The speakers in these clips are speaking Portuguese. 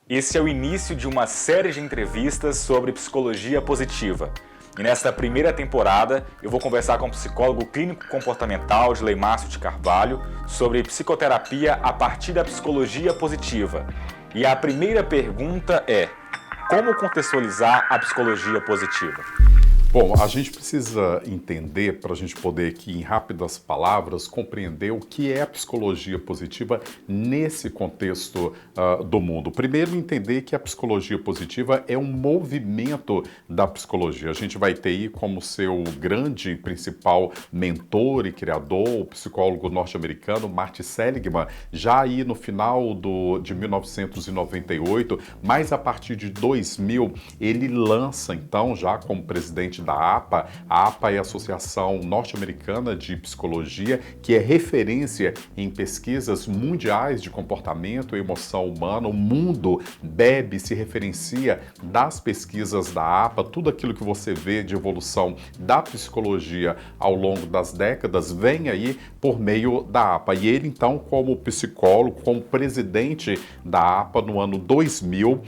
Esse é o início de uma série de entrevistas sobre psicologia positiva. E nesta primeira temporada eu vou conversar com o psicólogo clínico comportamental Dilemácio de Carvalho sobre psicoterapia a partir da psicologia positiva. E a primeira pergunta é: como contextualizar a psicologia positiva? Bom, a gente precisa entender, para a gente poder aqui, em rápidas palavras, compreender o que é a psicologia positiva nesse contexto do mundo. Primeiro, entender que a psicologia positiva é um movimento da psicologia. A gente vai ter aí como seu grande e principal mentor e criador, o psicólogo norte-americano Martin Seligman, já aí no final de 1998, mas a partir de 2000, ele lança, então, já como presidente da APA. A APA é a Associação Norte-Americana de Psicologia, que é referência em pesquisas mundiais de comportamento e emoção humana. O mundo bebe, se referencia das pesquisas da APA. Tudo aquilo que você vê de evolução da psicologia ao longo das décadas vem aí por meio da APA. E ele, então, como psicólogo, como presidente da APA no ano 2000,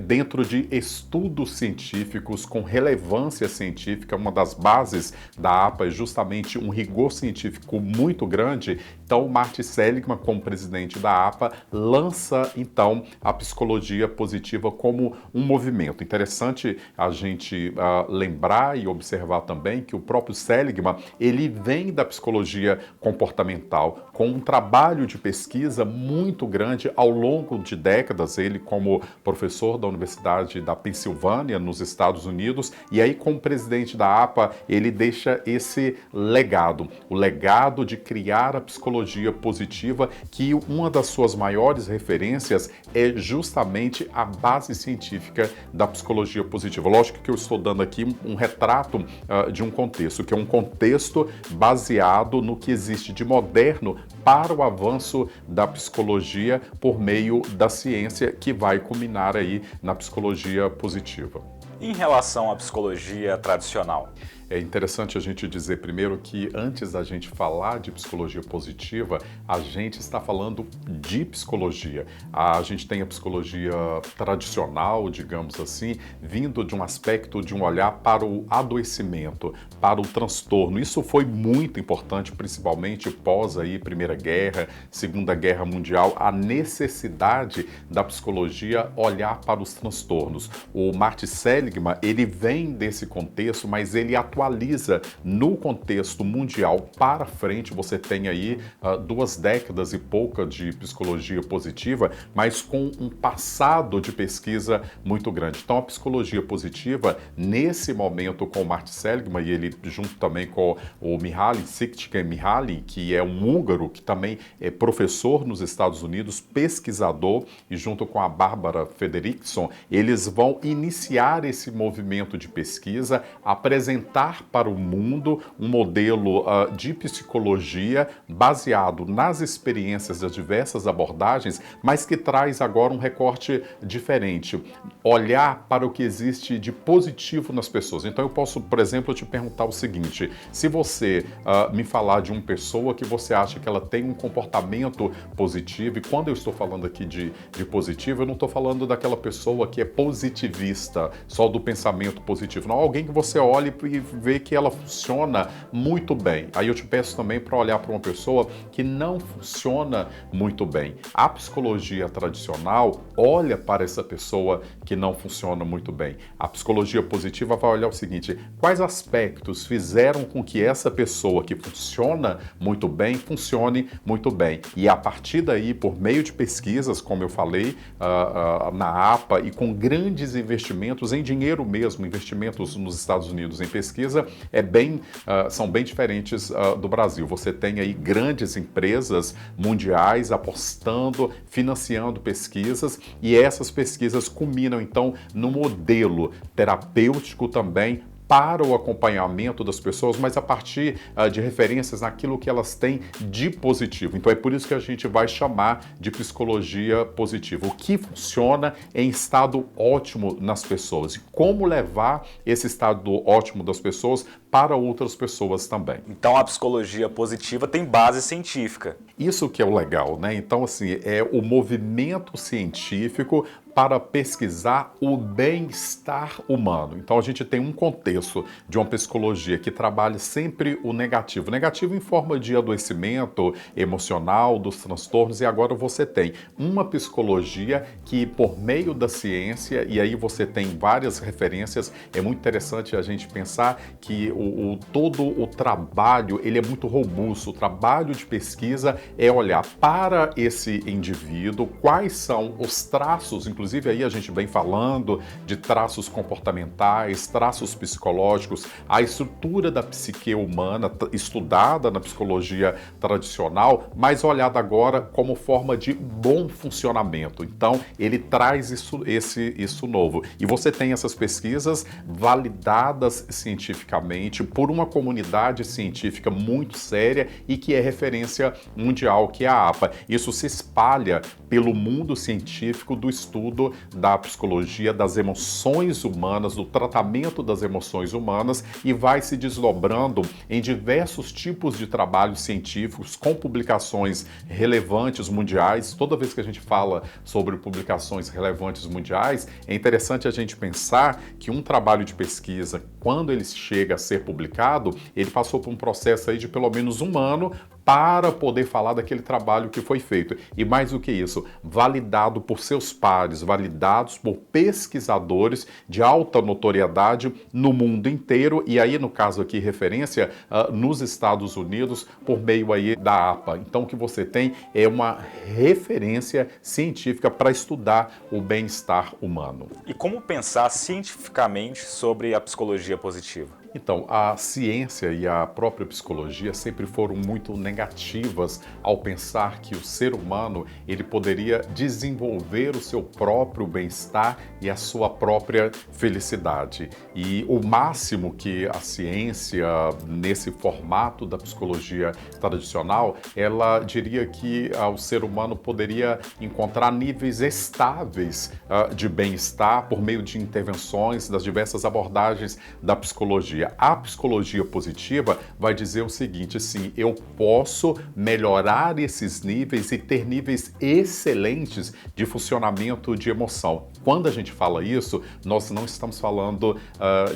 dentro de estudos científicos com relevância científica, uma das bases da APA é justamente um rigor científico muito grande. Então, Martin Seligman, como presidente da APA, lança, então, a psicologia positiva como um movimento. Interessante a gente lembrar e observar também que o próprio Seligman, ele vem da psicologia comportamental, com um trabalho de pesquisa muito grande ao longo de décadas, ele como professor da Universidade da Pensilvânia, nos Estados Unidos, e aí como presidente da APA, ele deixa esse legado, o legado de criar a psicologia positiva, que uma das suas maiores referências é justamente a base científica da psicologia positiva. Lógico que eu estou dando aqui um retrato de um contexto, que é um contexto baseado no que existe de moderno para o avanço da psicologia por meio da ciência, que vai culminar aí na psicologia positiva. Em relação à psicologia tradicional? É interessante a gente dizer primeiro que antes da gente falar de psicologia positiva, a gente está falando de psicologia. A gente tem a psicologia tradicional, digamos assim, vindo de um aspecto, de um olhar para o adoecimento, para o transtorno. Isso foi muito importante, principalmente pós aí Primeira Guerra, Segunda Guerra Mundial, a necessidade da psicologia olhar para os transtornos. O Martin Seligman, ele vem desse contexto, mas ele atualiza no contexto mundial para frente. Você tem aí 2 décadas e pouca de psicologia positiva, mas com um passado de pesquisa muito grande. Então, a psicologia positiva, nesse momento com o Martin Seligman, e ele junto também com o Mihaly Csikszentmihalyi, que é um húngaro, que também é professor nos Estados Unidos, pesquisador, e junto com a Barbara Fredrickson, eles vão iniciar esse movimento de pesquisa, apresentar para o mundo um modelo de psicologia baseado nas experiências das diversas abordagens, mas que traz agora um recorte diferente. Olhar para o que existe de positivo nas pessoas. Então eu posso, por exemplo, te perguntar o seguinte: se você me falar de uma pessoa que você acha que ela tem um comportamento positivo, e quando eu estou falando aqui de positivo, eu não estou falando daquela pessoa que é positivista, só do pensamento positivo, não, alguém que você olhe e vê que ela funciona muito bem. Aí eu te peço também para olhar para uma pessoa que não funciona muito bem. A psicologia tradicional olha para essa pessoa que não funciona muito bem. A psicologia positiva vai olhar o seguinte: quais aspectos fizeram com que essa pessoa que funciona muito bem, funcione muito bem. E a partir daí, por meio de pesquisas, como eu falei, na APA, e com grandes investimentos em dinheiro mesmo, investimentos nos Estados Unidos em pesquisa, são bem diferentes do Brasil. Você tem aí grandes empresas mundiais apostando, financiando pesquisas, e essas pesquisas culminam então no modelo terapêutico também para o acompanhamento das pessoas, mas a partir de referências naquilo que elas têm de positivo. Então é por isso que a gente vai chamar de psicologia positiva. O que funciona em estado ótimo nas pessoas e como levar esse estado ótimo das pessoas para outras pessoas também. Então a psicologia positiva tem base científica. Isso que é o legal, né? Então, assim, é o movimento científico para pesquisar o bem-estar humano. Então a gente tem um contexto de uma psicologia que trabalha sempre o negativo. Negativo em forma de adoecimento emocional, dos transtornos, e agora você tem uma psicologia que, por meio da ciência, e aí você tem várias referências, é muito interessante a gente pensar que todo o trabalho, ele é muito robusto. O trabalho de pesquisa é olhar para esse indivíduo, quais são os traços, inclusive aí a gente vem falando de traços comportamentais, traços psicológicos, a estrutura da psique humana estudada na psicologia tradicional, mas olhada agora como forma de bom funcionamento. Então, ele traz isso novo. E você tem essas pesquisas validadas cientificamente por uma comunidade científica muito séria e que é referência mundial, que é a APA. Isso se espalha pelo mundo científico do estudo da psicologia, das emoções humanas, do tratamento das emoções humanas, e vai se desdobrando em diversos tipos de trabalhos científicos com publicações relevantes mundiais. Toda vez que a gente fala sobre publicações relevantes mundiais, é interessante a gente pensar que um trabalho de pesquisa, quando ele chega a ser publicado, ele passou por um processo aí de pelo menos um ano para poder falar daquele trabalho que foi feito. E mais do que isso, validado por seus pares, validados por pesquisadores de alta notoriedade no mundo inteiro, e aí no caso aqui referência nos Estados Unidos por meio aí da APA. Então o que você tem é uma referência científica para estudar o bem-estar humano. E como pensar cientificamente sobre a psicologia positiva? Então, a ciência e a própria psicologia sempre foram muito negativas ao pensar que o ser humano ele poderia desenvolver o seu próprio bem-estar e a sua própria felicidade. E o máximo que a ciência, nesse formato da psicologia tradicional, ela diria que o ser humano poderia encontrar níveis estáveis de bem-estar por meio de intervenções das diversas abordagens da psicologia. A psicologia positiva vai dizer o seguinte, assim, eu posso melhorar esses níveis e ter níveis excelentes de funcionamento de emoção. Quando a gente fala isso, nós não estamos falando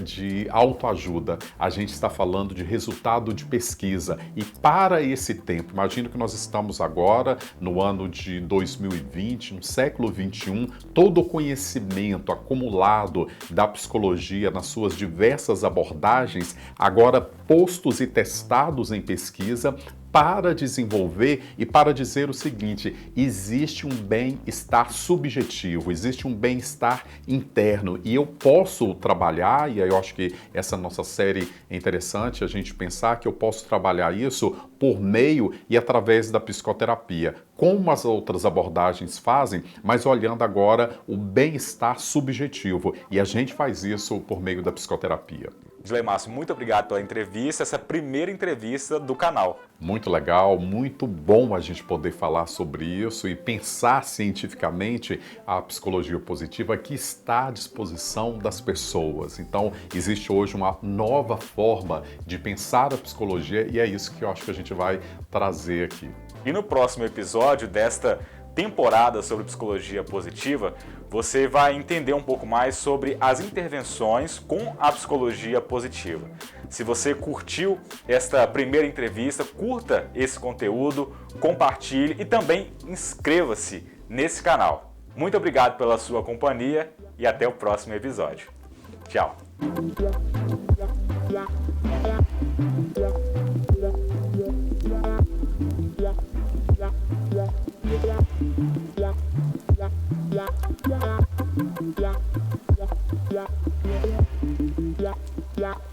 de autoajuda, a gente está falando de resultado de pesquisa. E para esse tempo, imagino que nós estamos agora no ano de 2020, no século 21, todo o conhecimento acumulado da psicologia nas suas diversas abordagens, agora postos e testados em pesquisa, para desenvolver e para dizer o seguinte, existe um bem-estar subjetivo, existe um bem-estar interno e eu posso trabalhar, e aí eu acho que essa nossa série é interessante, a gente pensar que eu posso trabalhar isso por meio e através da psicoterapia, como as outras abordagens fazem, mas olhando agora o bem-estar subjetivo, e a gente faz isso por meio da psicoterapia. Edilei Márcio, muito obrigado pela entrevista, essa primeira entrevista do canal. Muito legal, muito bom a gente poder falar sobre isso e pensar cientificamente a psicologia positiva que está à disposição das pessoas. Então, existe hoje uma nova forma de pensar a psicologia e é isso que eu acho que a gente vai trazer aqui. E no próximo episódio desta temporada sobre psicologia positiva, você vai entender um pouco mais sobre as intervenções com a psicologia positiva. Se você curtiu esta primeira entrevista, curta esse conteúdo, compartilhe e também inscreva-se nesse canal. Muito obrigado pela sua companhia e até o próximo episódio. Tchau! Yeah.